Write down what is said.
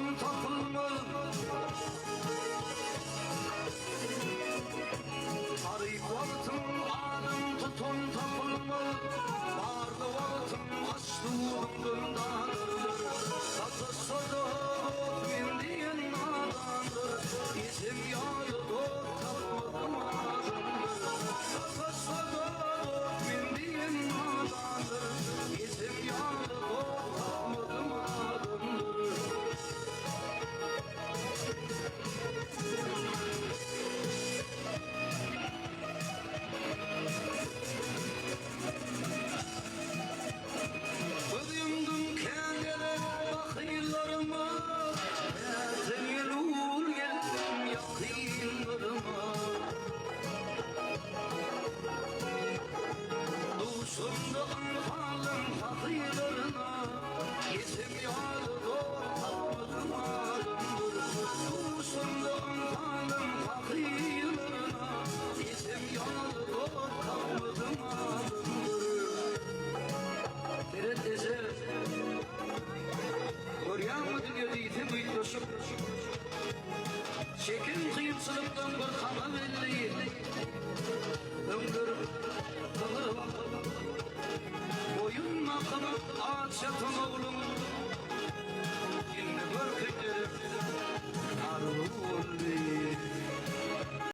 tutun tapılmaz. Arayıp vaktım adım tutun tapılmaz. Vardı vaktım açtığımdandır. Satışsadı bindiğin nadandır. İzim yağlı dok tapmadım adımdır. Satışsadı bindiğin nadandır. İzim yağlı dok tapmadım adımdır. Bıdımdım kendine bakıylarıma, Erten yelul geldim yakınlarıma. Duşumda halim fakirlerine, Yetim yâlı doğ tatmadım adımdır. Duşumda halim fakirlerine, Yetim yâlı doğ tatmadım adımdır. Tereddeze Koryamadı gözüyte büyütmüşüm. Çekin kıyımsılıktan bir kama belli. Öngörüp kalırım. Boyun makımı ağaç yatan oğlum.